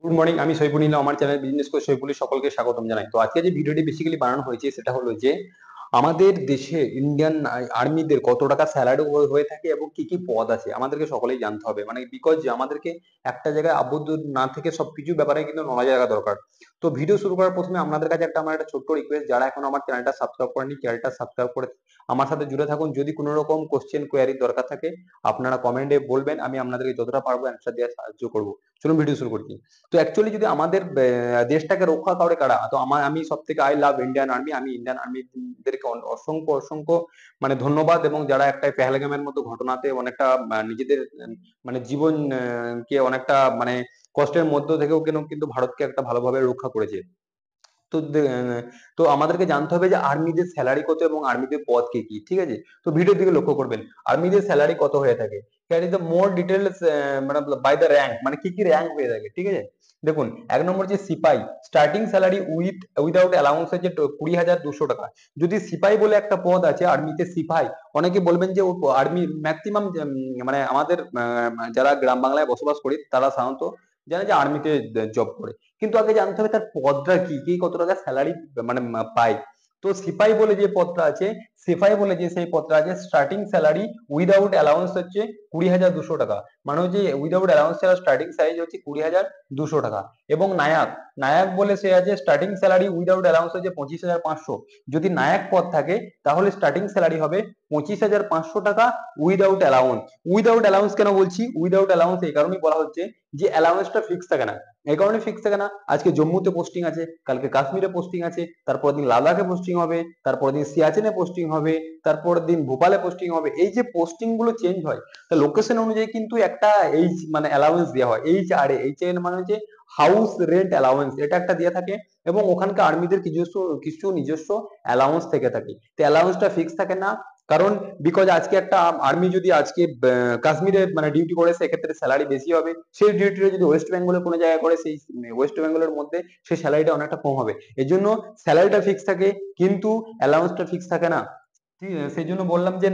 Good morning, আমি সৈফুল নিলাম আমার চ্যানেল বিজনেস কোচ সৈফুলের সকলকে স্বাগতম জানাই। তো আজকে যে ভিডিওটি বেসিক্যালি বানানো হয়েছে সেটা হলো যে আমাদের দেশে ইন্ডিয়ান আর্মিদের কত টাকা স্যালারি হয়ে থাকে এবং কি কি পদ আছে আমাদেরকে সকলেই জানতে হবে, মানে বিকজ আমাদেরকে একটা জায়গায় আবদ্ধ না থেকে সবকিছু ব্যাপারে কিন্তু নলেজ রাখা দরকার। তো ভিডিও শুরু করার প্রথমে আপনাদের কাছে আমার একটা ছোট্ট রিকোয়েস্ট, যারা এখন আমার চ্যানেলটা সাবস্ক্রাইব করেনি চ্যানেলটা সাবস্ক্রাইব করে আমার সাথে জুড়ে থাকুন। যদি কোনো রকম কোশ্চেন কোয়ারির দরকার থাকে আপনারা কমেন্টে বলবেন, আমি আপনাদেরকে যতটা পারবো অ্যান্সার দেওয়ার সাহায্য করবো। চলুন ভিডিও শুরু করছি। তো অ্যাকচুয়ালি যদি আমাদের দেশটাকে রক্ষা করে কারা, তো আমি সব থেকে আই লাভ ইন্ডিয়ান আর্মি। আমি ইন্ডিয়ান আর্মিদেরকে অসংখ্য অসংখ্য মানে ধন্যবাদ, এবং যারা একটা পেহেলগামের মতো ঘটনাতে অনেকটা নিজেদের মানে জীবন কে অনেকটা মানে কষ্টের মধ্য থেকেও কিন্তু ভারতকে একটা ভালোভাবে রক্ষা করেছে। তো তো আমাদেরকে জানতে হবে যে আর্মিদের স্যালারি কত এবং আর্মিদের পদ কি কি, ঠিক আছে? তো ভিডিওর দিকে লক্ষ্য করবেন, আর্মিদের স্যালারি কত হয়ে থাকে। ক্যারি দ্য মোর ডিটেলস মানে বাই দ্য র্যাঙ্ক, মানে কি কি র্যাঙ্ক হয়ে থাকে, ঠিক আছে? দেখুন, এক নম্বর যে সিপাই, স্টার্টিং স্যালারি উইদাউট অ্যালাউন্স হচ্ছে 20,200 টাকা। যদি সিপাই বলে একটা পদ আছে আর্মিতে, সিপাই, অনেকে বলবেন যে আর্মি ম্যাক্সিমাম মানে আমাদের যারা গ্রাম বাংলায় বসবাস করি তারা সাধারণত জানে যে আর্মিতে জব করে। কিন্তু আগে জানতে হবে তার পদটা কি, কি কত টাকা স্যালারি মানে পায়। তো সিপাই বলে যে পদটা আছে, সিপাই বলে যে সেই পদটা আছে, স্টার্টিং স্যালারি উইদাউট অ্যালাউন্স হচ্ছে 20,200 টাকা। মানে হচ্ছে উইদাউট অ্যালাউন্স ছাড়া স্টার্টিং স্যালারি হচ্ছে 20,200 টাকা। এবং নায়ক, নায়ক বলে সে আছে, স্টার্টিং স্যালারি উইদাউট অ্যালাউন্স হচ্ছে 25,500। যদি নায়ক পদ থাকে তাহলে স্টার্টিং স্যালারি হবে 25,500 টাকা উইদাউট অ্যালাউন্স। উইদাউট অ্যালাউন্স কেন বলছি উইদাউট অ্যালাউন্স, এই কারণেই বলা হচ্ছে যে অ্যালাউন্সটা ফিক্স থাকে না। এই কারণে ফিক্স থাকে না, আজকে জম্মুতে পোস্টিং আছে, কালকে কাশ্মীরে পোস্টিং আছে, তারপর দিন লাদাখে পোস্টিং হবে, তারপর দিন সিয়াচেনে পোস্টিং হবে, তারপর দিন ভোপালে পোস্টিং হবে। এই যে পোস্টিং গুলো চেঞ্জ হয়, তা লোকেশন অনুযায়ী কিন্তু একটা এই মানে অ্যালাউন্স দেওয়া হয়। এইচ মানে হচ্ছে হাউস রেন্ট অ্যালাউন্স, এটা একটা দিয়ে থাকে। এবং ওখানকার আর্মিদের কিছু নিজস্ব অ্যালাউন্স থেকে থাকে। তো অ্যালাউন্সটা ফিক্স থাকে না, কারণ বিকজ আজকে একটা আর্মি যদি আজকে কাশ্মীরে মানে ডিউটি করে সেক্ষেত্রে স্যালারি বেশি হবে। সেই ডিউটিটা যদি ওয়েস্ট বেঙ্গলের কোনো জায়গায় করে, সেই ওয়েস্ট বেঙ্গলের মধ্যে সেই স্যালারিটা অনেকটা কম হবে। এই জন্য স্যালারিটা ফিক্স থাকে কিন্তু অ্যালাউন্সটা ফিক্স থাকে না। ঠিক আছে? সেই জন্য বললাম যে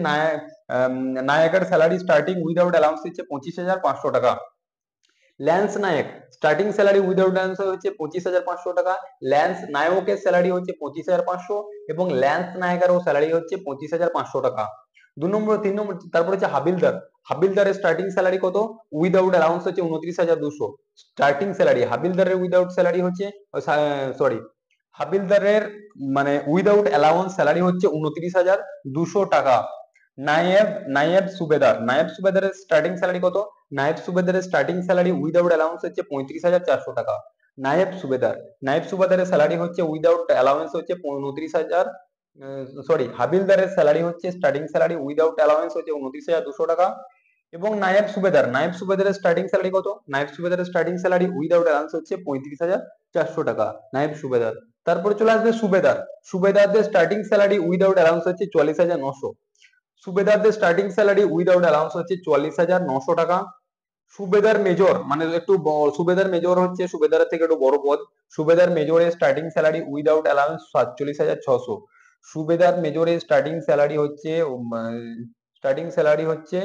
নায়কের স্যালারি স্টার্টিং উইদাউট অ্যালাউন্স হচ্ছে 25,500 টাকা। ল্যান্স নায়ক স্টার্টিং স্যালারি উইদাউট অ্যালাউন্স হচ্ছে 25,500 টাকা। ল্যান্স নায়কের স্যালারি হচ্ছে 25,500, এবং ল্যান্স নায়কেরও স্যালারি হচ্ছে 25,500 টাকা। 2 নম্বর 3 নম্বর, তারপর হচ্ছে হাবিলদার। হাবিলদারের স্টার্টিং স্যালারি কত উইদাউট অ্যালাউন্স হচ্ছে 29,200। স্টার্টিং স্যালারি হাবিলদারের উইদাউট স্যালারি হচ্ছে সরি হাবিলদারের মানে উইদাউট অ্যালাউন্স স্যালারি হচ্ছে 29,200 টাকা। নায়েব নায়েব সুবেদার, নায়েব সুবেদারের স্টার্টিং স্যালারি কত? নায়েব সুবেদারের স্টার্টিং স্যালারি উইদাউট অ্যালাউন্স হচ্ছে 35,400 টাকা। নায়েব সুবেদার, নায়েব সুবেদারের স্যালারি হচ্ছে উইদাউট অ্যালাউন্স হচ্ছে 29,000, হাবিলদারের স্যালারি হচ্ছে স্টার্টিং স্যালারি উইদাউট অ্যালাউন্স হচ্ছে 29,200 টাকা। এবং নায়েব সুবেদার, নায়েব সুবেদারের স্টার্টিং স্যালারি কত? নায়েব সুবেদারের স্টার্টিং স্যালারি উইদাউট অ্যালাউন্স হচ্ছে 35,400 টাকা, নায়েব সুবেদার। তারপরে চলে আসবে সুবেদার। সুবেদারদের স্টার্টিং স্যালারি উইদাউট অ্যালাউন্স হচ্ছে 44,900। সুবেদারদের স্টার্টিং স্যালারি উইদাউট অ্যালাউন্স হচ্ছে 44,900 টাকা। সুবেদার মেজর মানে একটু সুবেদার মেজর হচ্ছে সুবেদারের থেকে একটু বড় পদ। সুবেদার মেজরের স্টার্টিং স্যালারি উইদাউট অ্যালাউন্স 47,600। সুবেদার মেজরের স্টার্টিং স্যালারি হচ্ছে স্টার্টিং স্যালারি হচ্ছে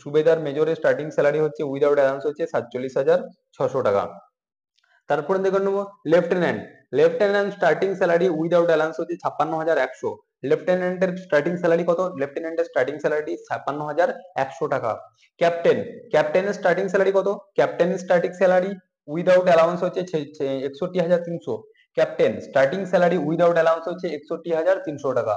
সুবেদার মেজরের স্টার্টিং স্যালারি হচ্ছে উইদাউট অ্যালাউন্স হচ্ছে 47,600 টাকা। তারপরে দেখে নেবো lieutenant. Lieutenant starting salary without allowance হচ্ছে 56,100। লেফটেন্যান্টের স্টার্টিং স্যালারি কত? লেফটেন্যান্টের স্টার্টিং স্যালারি 56,100 টাকা। ক্যাপ্টেন, ক্যাপ্টেনের স্টার্টিং স্যালারি কত? ক্যাপ্টেনের স্টার্টিং স্যালারি উইদাউট অ্যালাউন্স হচ্ছে 61,300। Captain starting salary without allowance হচ্ছে 61,300 টাকা।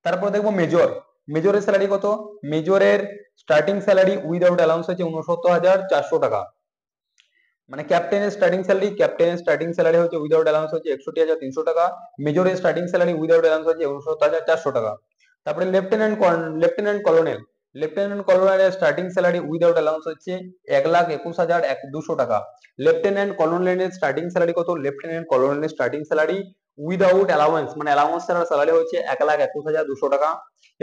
তারপর দেখবো মেজর। মেজরের স্যালারি কত? মেজরের স্টার্টিং স্যালারি উইদাউট অ্যালাউন্স হচ্ছে 69,400 টাকা। মানে ক্যাপ্টেনের স্টার্টিং স্যালারি হচ্ছে উইদাউট অ্যালাউন্স হচ্ছে 61,300 টাকা। মেজরের স্টার্টিং স্যালারি উইদাউট অ্যালাউন্স হচ্ছে 69,400 টাকা। তারপরে লেফটেন্যান্ট কলোনেল। লেফটেন্যান্ট কলোনেলের স্টার্টিং স্যালারি উইদাউট অ্যালাউন্স হচ্ছে 1,21,200 টাকা। লেফটেন্যান্ট কলোনেলের স্টার্টিং স্যালারি কত? লেফটেন্যান্ট কলোনেলের স্টার্টিং স্যালারি উইদাউট অ্যালাউন্স মানে অ্যালাউন্স ছাড়া স্যালারি হচ্ছে 1,21,200 টাকা।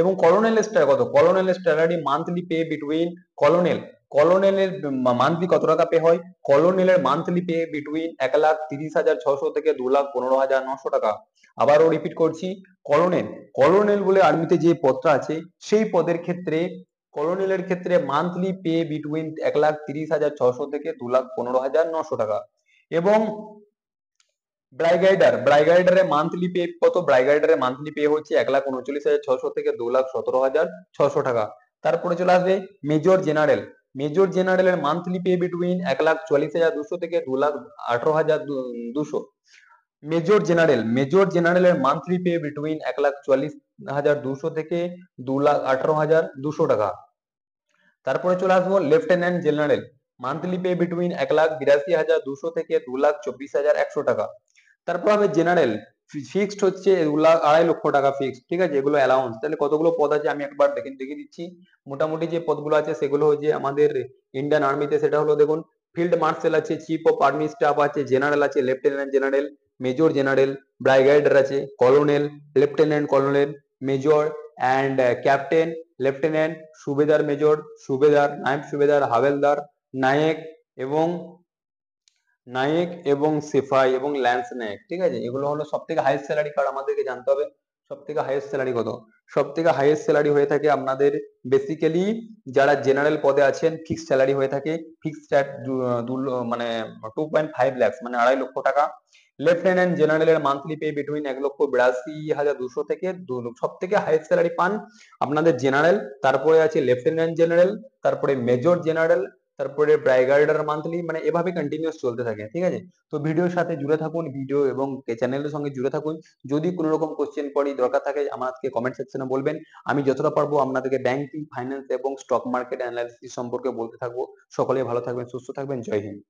এবং কলোনেলের কত? কলোনেলের salary monthly pay between colonel, কলোনেলের মান্থলি কত টাকা পে হয়? কলোনেলের মান্থলি পে বিটুইন 1,30,600 থেকে 2,15,900 টাকা। আবারও রিপিট করছি, কলোনেল, কলোনেল বলে আর্মিতে যে পদটা আছে সেই পদের ক্ষেত্রে কলোনেলের ক্ষেত্রে মান্থলি পে বিটুইন 1,30,600 থেকে 2,15,900 টাকা। এবং ব্রাইগাইডারের মান্থলি পে কত? ব্রাইগাইডারের মান্থলি পে হচ্ছে 1,39,600 থেকে 2,17,600 টাকা। তারপরে চলে আসবে মেজর জেনারেল। মেজর জেনারেলের মান্থলি পে বিটুইন 1,44,200 থেকে 2,18,200। মেজর জেনারেলের মান্থলি পে বিটুইন 1,44,200 থেকে 2,18,200 টাকা। তারপরে চলে আসবো lieutenant general, monthly pay between 1,82,200 থেকে 2,24,100 টাকা। তারপর হবে জেনারেল, ফিক্সড হচ্ছে 2,00,000 টাকা ফিক্সড, ঠিক আছে, এগুলো অ্যালাউন্স। তাহলে কতগুলো পদ আছে আমি একবার দেখিয়ে দিচ্ছি। মোটামুটি যে পদগুলো আছে সেগুলো হচ্ছে আমাদের ইন্ডিয়ান আর্মিতে, সেটা হলো দেখুন ফিল্ড মার্শাল আছে, চিফ অফ আর্মি স্টাফ আছে, জেনারেল আছে, lieutenant general, major general, brigadier আছে, colonel, lieutenant colonel, major and captain, lieutenant, subedar major, subedar, naib subedar, হাভেলদার, Naik এবং সিপাই এবং ল্যান্স নায়েক, ঠিক আছে। এগুলো হলো সব থেকে হাইয়েস্ট স্যালারি কার্ড, আমাদেরকে জানতে হবে সব থেকে হাইয়েস্ট স্যালারি কত। সব থেকে হাইয়েস্ট স্যালারি হয়ে থাকে আপনাদের বেসিক্যালি যারা জেনারেল পদে আছেন, ফিক্সড স্যালারি হয়ে থাকে ফিক্সড অ্যাট মানে 2.5 lakhs মানে 2.5 লক্ষ টাকা। লেফটেন্যান্ট জেনারেলের মান্থলি পে বিটুইন 1,82,200 থেকে 2 লক্ষ। সব থেকে হাইয়েস্ট স্যালারি পান আপনাদের জেনারেল, তারপরে আছে লেফটেন্যান্ট জেনারেল, তারপরে মেজর জেনারেল, তারপরে ব্রাইগেডিয়ার মান্থলি, মানে এভাবে কন্টিনিউয়াস চলতে থাকে, ঠিক আছে। তো ভিডিওর সাথে জুড়ে থাকুন, ভিডিও এবং চ্যানেলের সঙ্গে জুড়ে থাকুন। যদি কোনো রকম কোশ্চেন করি দরকার থাকে আমাকে কমেন্ট সেকশনে বলবেন, আমি যতটা পারবো আপনাদেরকে ব্যাংকিং, ফাইন্যান্স এবং স্টক মার্কেট অ্যানালাইসিস সম্পর্কে বলতে থাকবো। সকলেই ভালো থাকবেন, সুস্থ থাকবেন, জয় হিন্দ।